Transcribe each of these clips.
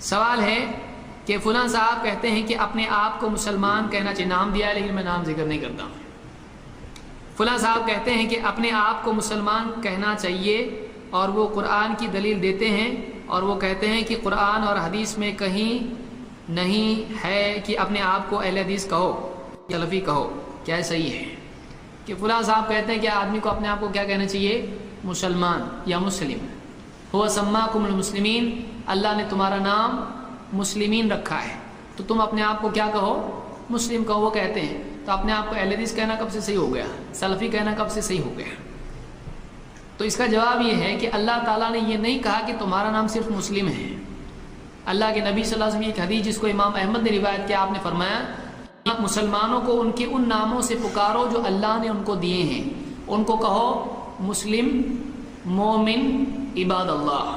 سوال ہے کہ فلاں صاحب کہتے ہیں کہ اپنے آپ کو مسلمان کہنا چاہیے، نام دیا ہے لیکن میں نام ذکر نہیں کرتا ہوں۔ فلاں صاحب کہتے ہیں کہ اپنے آپ کو مسلمان کہنا چاہیے اور وہ قرآن کی دلیل دیتے ہیں، اور وہ کہتے ہیں کہ قرآن اور حدیث میں کہیں نہیں ہے کہ اپنے آپ کو اہل حدیث کہو، سلفی کہو، کیا صحیح ہے؟ کہ فلاں صاحب کہتے ہیں کہ آدمی کو اپنے آپ کو کیا کہنا چاہیے؟ مسلمان یا مسلم۔ هو سماکم المسلمین، اللہ نے تمہارا نام مسلمین رکھا ہے تو تم اپنے آپ کو کیا کہو؟ مسلم کہو، وہ کہتے ہیں۔ تو اپنے آپ کو اہل حدیث کہنا کب سے صحیح ہو گیا؟ سلفی کہنا کب سے صحیح ہو گیا؟ تو اس کا جواب یہ ہے کہ اللہ تعالیٰ نے یہ نہیں کہا کہ تمہارا نام صرف مسلم ہے۔ اللہ کے نبی صلی اللہ علیہ وسلم کی ایک حدیث جس کو امام احمد نے روایت کیا، آپ نے فرمایا مسلمانوں کو ان کے ان ناموں سے پکارو جو اللہ نے ان کو دیے ہیں، ان کو کہو مسلم، مومن، عباد اللہ۔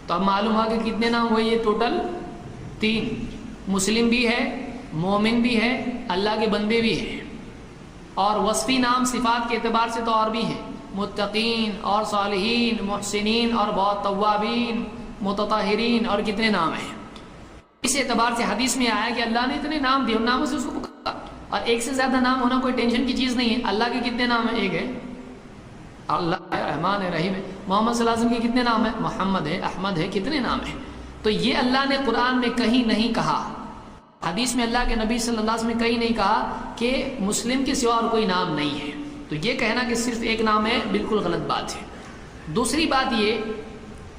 تو اب معلوم ہوا کہ کتنے نام ہوئے؟ یہ ٹوٹل 3۔ مسلم بھی ہے، مومن بھی ہے، اللہ کے بندے بھی ہیں، اور وصفی نام صفات کے اعتبار سے تو اور بھی ہیں، متقین اور صالحین، محسنین اور بہت توابین، متطہرین، اور کتنے نام ہیں۔ اس اعتبار سے حدیث میں آیا کہ اللہ نے اتنے نام دیے، ان ناموں سے اس کو پکارا، اور ایک سے زیادہ نام ہونا کوئی ٹینشن کی چیز نہیں ہے۔ اللہ کے کتنے نام ہیں؟ ایک ہے اللہ ہے، رحمان ہے، رحیم ہے۔ محمد صلی اللہ علیہ وسلم کے کتنے نام ہیں؟ محمد ہے، احمد ہے، کتنے نام ہیں؟ تو یہ اللہ نے قرآن میں کہیں نہیں کہا، حدیث میں اللہ کے نبی صلی اللہ علیہ وسلم نے کہیں نہیں کہا کہ مسلم کے سوا اور کوئی نام نہیں ہے۔ تو یہ کہنا کہ صرف ایک نام ہے بالکل غلط بات ہے۔ دوسری بات یہ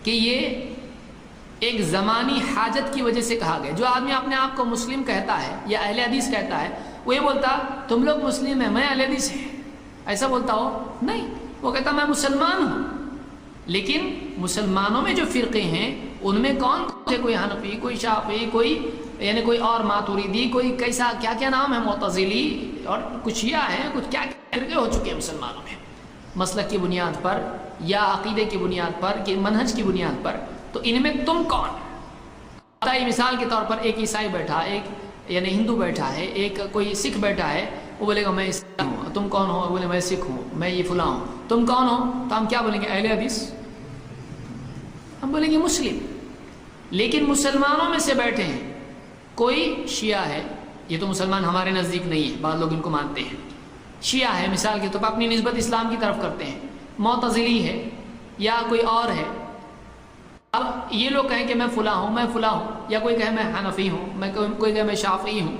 کہ یہ ایک زمانی حاجت کی وجہ سے کہا گیا۔ جو آدمی اپنے آپ کو مسلم کہتا ہے یا اہل حدیث کہتا ہے، وہ یہ بولتا تم لوگ مسلم ہیں، میں اہل حدیث ہیں، ایسا بولتا ہو؟ نہیں، وہ کہتا میں مسلمان ہوں۔ لیکن مسلمانوں میں جو فرقے ہیں ان میں کون سے؟ کوئی حنفی، کوئی شافعی، کوئی یعنی کوئی اور ماتوریدی، کوئی کیسا کیا کیا نام ہے، معتزلی، اور کچھ شیعہ ہیں، کچھ کیا فرقے ہو چکے ہیں مسلمانوں میں، مسلک کی بنیاد پر یا عقیدے کی بنیاد پر کہ منہج کی بنیاد پر۔ تو ان میں تم کون؟ مثال کے طور پر ایک عیسائی بیٹھا، ایک یعنی ہندو بیٹھا ہے، ایک کوئی سکھ بیٹھا ہے، وہ بولے گا میں عیسائی ہوں، تم کون ہو؟ بولے میں سکھ ہوں، میں یہ فلاں ہوں، تم کون ہو؟ تو ہم کیا بولیں گے؟ اہل حدیث، ہم بولیں گے مسلم۔ لیکن مسلمانوں میں سے بیٹھے ہیں کوئی شیعہ ہے، یہ تو مسلمان ہمارے نزدیک نہیں ہے، بعض لوگ ان کو مانتے ہیں، شیعہ ہے مثال کے طور پر، اپنی نسبت اسلام کی طرف کرتے ہیں، معتزلی ہے یا کوئی اور ہے۔ اب یہ لوگ کہیں کہ میں فلاں ہوں، میں فلاں ہوں، یا کوئی کہے میں حنفی ہوں، کوئی کہے میں شافعی ہوں،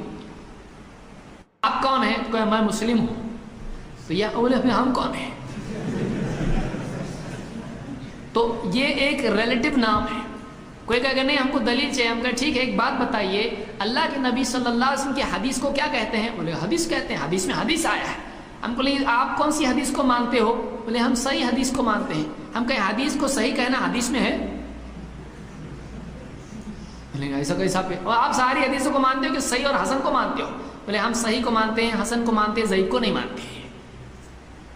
آپ کون ہیں؟ تو کہے میں مسلم ہوں۔ تو یہ بولے ہم کون ہیں؟ تو یہ ایک ریلیٹو نام ہے۔ کوئی کہے کہ نہیں ہم کو دلیل چاہیے، ہم کہے ٹھیک ہے، ایک بات بتائیے، اللہ کے نبی صلی اللہ علیہ وسلم کی حدیث کو کیا کہتے ہیں؟ بولے حدیث کہتے ہیں، حدیث میں حدیث آیا ہے۔ ہم کو لیکن آپ کون سی حدیث کو مانتے ہو؟ بولے ہم صحیح حدیث کو مانتے ہیں۔ ہم کہیں حدیث کو صحیح کہنا حدیث میں ہے؟ بولے ایسا کیسا پہ؟ اور آپ ساری حدیثوں کو مانتے ہو کہ صحیح اور حسن کو مانتے ہو؟ بولے ہم صحیح کو مانتے ہیں، حسن کو مانتے ہیں، ضعیف کو نہیں مانتے ہیں۔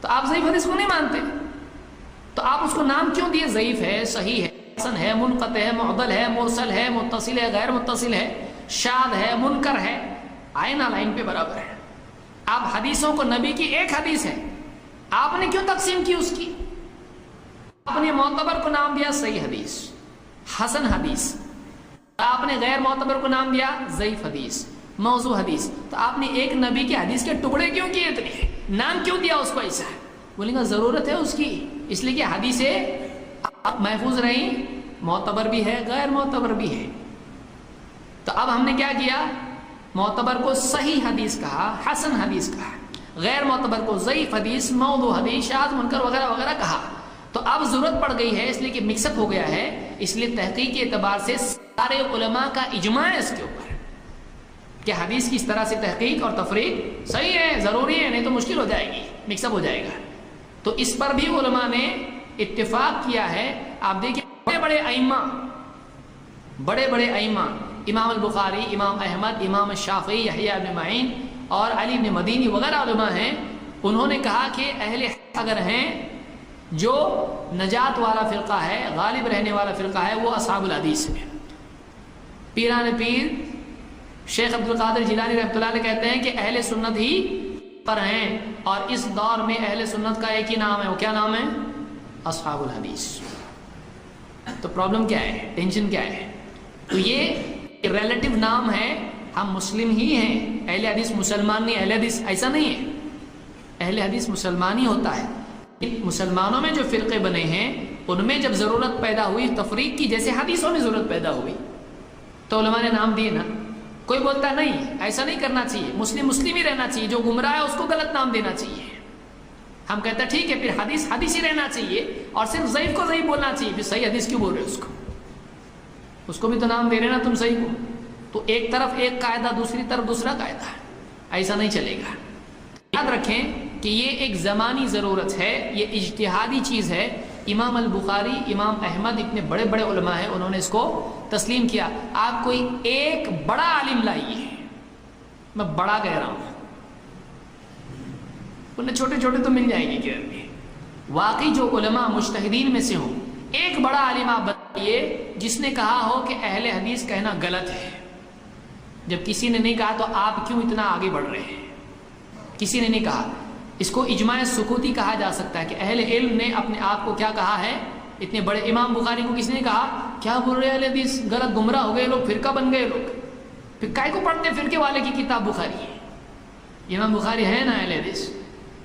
تو آپ ضعیف حدیث کو نہیں مانتے تو آپ اس کو نام کیوں دیے؟ ضعیف ہے، صحیح ہے، حسن ہے، منقطع ہے، معضل ہے، مرسل ہے، متصل ہے، غیر متصل ہے، شاذ ہے، منکر ہے، آئے نا لائن پہ برابر ہے۔ آپ حدیثوں کو، نبی کی ایک حدیث ہے، آپ نے کیوں تقسیم کی اس کی؟ آپ نے معتبر کو نام دیا صحیح حدیث، حسن حدیث، آپ نے غیر معتبر کو نام دیا ضعیف حدیث، موضوع حدیث۔ تو آپ نے ایک نبی کی حدیث کے ٹکڑے کیوں کیے اتنے؟ نام کیوں دیا اس کو ایسا؟ بولیں گے ضرورت ہے اس کی، اس لیے کہ حدیثیں محفوظ رہیں، معتبر بھی ہے، غیر معتبر بھی ہے۔ تو اب ہم نے کیا کیا؟ معتبر کو صحیح حدیث کہا، حسن حدیث کہا، غیر معتبر کو ضعیف حدیث، موضوع حدیث، شاذ، منکر وغیرہ وغیرہ کہا۔ تو اب ضرورت پڑ گئی ہے، اس لیے کہ مکس اپ ہو گیا ہے، اس لیے تحقیق کے اعتبار سے سارے علماء کا اجماع ہے اس کے اوپر کہ حدیث کی اس طرح سے تحقیق اور تفریق صحیح ہے، ضروری ہے، نہیں تو مشکل ہو جائے گی، مکس اپ ہو جائے گا۔ تو اس پر بھی علماء نے اتفاق کیا ہے۔ آپ دیکھیں بڑے بڑے ائمہ، امام البخاری، امام احمد، امام شافعی، یحییٰ بن معین اور علی بن مدینی وغیرہ علماء ہیں، انہوں نے کہا کہ اہل حدیث اگر ہیں، جو نجات والا فرقہ ہے، غالب رہنے والا فرقہ ہے، وہ اصحاب الحدیث ہیں۔ پیران پیر شیخ عبد القادر جیلانی رحمۃ اللہ علیہ کہتے ہیں کہ اہل سنت ہی پر ہیں، اور اس دور میں اہل سنت کا ایک ہی نام ہے، وہ کیا نام ہے؟ اصحاب الحدیث۔ تو پرابلم کیا ہے؟ ٹینشن کیا ہے؟ تو یہ ریلیٹو نام ہے، ہم مسلم ہی ہیں، اہل حدیث مسلمان نہیں، اہل حدیث ایسا نہیں ہے، اہل حدیث مسلمان ہی ہوتا ہے۔ مسلمانوں میں جو فرقے بنے ہیں ان میں جب ضرورت پیدا ہوئی تفریق کی، جیسے حدیثوں میں ضرورت پیدا ہوئی تو علماء نے نام دیے نا۔ کوئی بولتا نہیں ایسا نہیں کرنا چاہیے، مسلم مسلم ہی رہنا چاہیے، جو گمراہ ہے اس کو غلط نام دینا چاہیے۔ ہم کہتے ہیں ٹھیک ہے، پھر حدیث حدیث ہی رہنا چاہیے، اور صرف ضعیف کو ضعیف بولنا چاہیے، پھر صحیح حدیث کیوں بول رہے اس کو بھی تو نام دے رہے نا تم صحیح کو۔ تو ایک طرف ایک قاعدہ، دوسری طرف دوسرا قاعدہ ہے، ایسا نہیں چلے گا۔ یاد رکھیں کہ یہ ایک زمانی ضرورت ہے، یہ اجتہادی چیز ہے۔ امام البخاری، امام احمد اتنے بڑے بڑے علماء ہیں، انہوں نے اس کو تسلیم کیا۔ آپ کوئی ایک بڑا عالم لائیے، میں بڑا کہہ رہا ہوں، انہیں چھوٹے چھوٹے تو مل جائیں گے کہ واقعی جو علماء مجتہدین میں سے ہوں، ایک بڑا عالم آپ بتائیے جس نے کہا ہو کہ اہل حدیث کہنا غلط ہے۔ جب کسی نے نہیں کہا تو آپ کیوں اتنا آگے بڑھ رہے ہیں؟ کسی نے نہیں کہا، اس کو اجماع سکوتی کہا جا سکتا ہے کہ اہل علم نے اپنے آپ کو کیا کہا ہے۔ اتنے بڑے امام بخاری کو کسی نے کہا کیا بول رہے اہل حدیث، غلط گمراہ ہو گئے لوگ، فرقہ بن گئے لوگ، پھر کائے کو پڑھتے ہیں فرقے والے کی کتاب بخاری ہے؟ امام بخاری ہے نا اہل حدیث،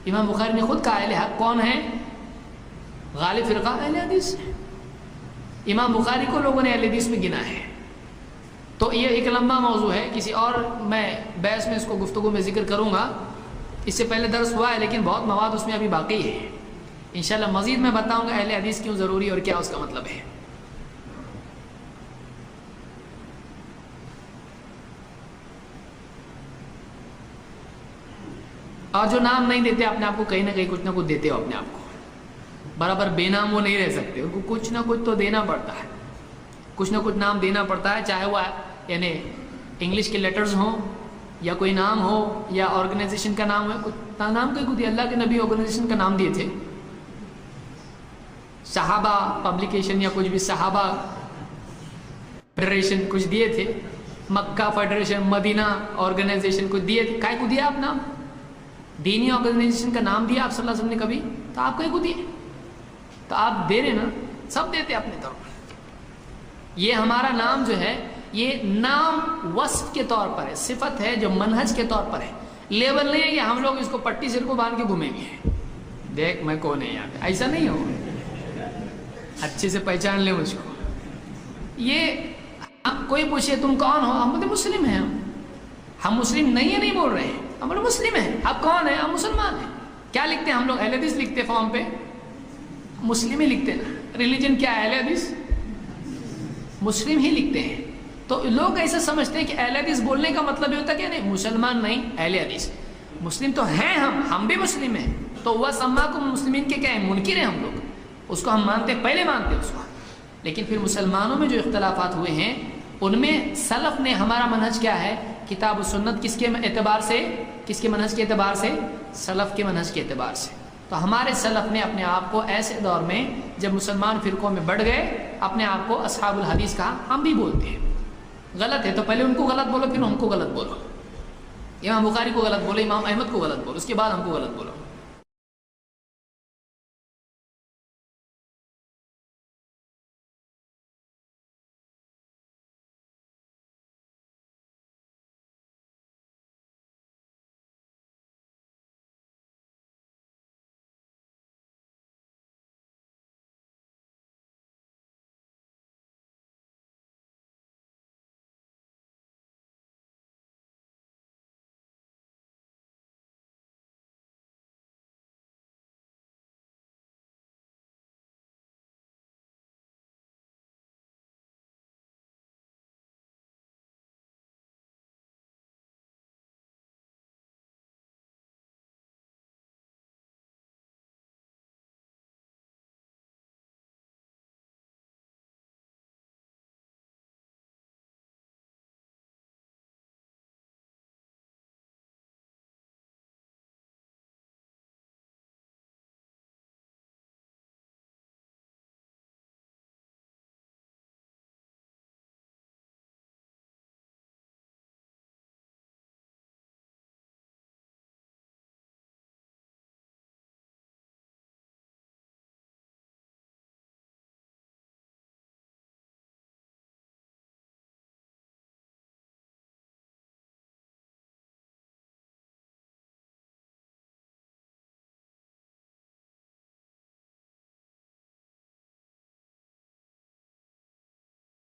امام بخاری نے خود کہا اہل حق کون ہے؟ غالب فرقہ اہل حدیث ہے۔ امام بخاری کو لوگوں نے اہل حدیث میں گنا ہے۔ تو یہ ایک لمبا موضوع ہے، کسی اور میں بحث میں اس کو گفتگو میں ذکر کروں گا۔ اس سے پہلے درس ہوا ہے لیکن بہت مواد اس میں ابھی باقی ہے، انشاءاللہ مزید میں بتاؤں گا اہل حدیث کیوں ضروری اور کیا اس کا مطلب ہے۔ اور جو نام نہیں دیتے اپنے آپ کو، کہیں نہ کہیں کچھ نہ کچھ دیتے ہو اپنے آپ کو، برابر بے نام وہ نہیں رہ سکتے، ان کو کچھ نہ کچھ تو دینا پڑتا ہے، کچھ نہ کچھ نام دینا پڑتا ہے، چاہے وہ یعنی انگلش کے لیٹرز ہوں یا کوئی نام ہو یا آرگنائزیشن کا نام ہے، کچھ نام کہیں کو دیا۔ اللہ کے نبی آرگنائزیشن کا نام دیے تھے، صحابہ پبلیکیشن یا کچھ بھی، صحابہ فیڈریشن کچھ دیے تھے، مکہ فیڈریشن، مدینہ آرگنائزیشن کچھ دیے تھے، کائے کو دیا آپ نام؟ دینی آرگنائزیشن کا نام دیا آپ صلی اللہ علیہ وسلم نے کبھی؟ تو آپ کہیں کو دیے؟ تو آپ دے رہے نا، سب دیتے اپنے طور پر۔ یہ ہمارا نام جو ہے یہ نام وصف کے طور پر ہے، صفت ہے جو منہج کے طور پر ہے، لیبل نہیں ہے کہ ہم لوگ اس کو پٹی سر کو باندھ کے گھومیں گے، دیکھ میں کون ہے یہاں پہ، ایسا نہیں ہو، اچھے سے پہچان لے مجھ کو۔ یہ کوئی پوچھے تم کون ہو، ہم بولتے مسلم ہیں، ہم مسلم نہیں ہے، نہیں بول رہے ہیں، ہم بولے مسلم ہیں۔ آپ کون ہیں؟ ہم مسلمان ہیں۔ کیا لکھتے ہیں ہم لوگ؟ اہل حدیث لکھتے فارم پہ، مسلم ہی لکھتے نا۔ ریلیجن کیا ہے؟ اہل حدیث، مسلم ہی لکھتے ہیں۔ تو لوگ ایسا سمجھتے ہیں کہ اہل حدیث بولنے کا مطلب یہ ہوتا ہے کہ نہیں مسلمان نہیں، اہل حدیث، مسلم تو ہیں، ہم بھی مسلم ہیں۔ تو وہ سماکم مسلمین کے کیا ہے؟ منکر ہیں ہم لوگ، اس کو ہم مانتے، پہلے مانتے اس کو۔ لیکن پھر مسلمانوں میں جو اختلافات ہوئے ہیں ان میں سلف نے، ہمارا منہج کیا ہے؟ کتاب و سنت، کس کے اعتبار سے؟ کس کے منہج کے اعتبار سے؟ سلف کے منہج کے اعتبار سے۔ تو ہمارے سلف نے اپنے آپ کو ایسے دور میں جب مسلمان فرقوں میں بڑھ گئے، اپنے آپ کو اصحاب الحدیث کہا۔ ہم بھی بولتے ہیں، غلط ہے تو پہلے ان کو غلط بولو، پھر ہم کو غلط بولو، امام بخاری کو غلط بولو، امام احمد کو غلط بولو، اس کے بعد ہم کو غلط بولو۔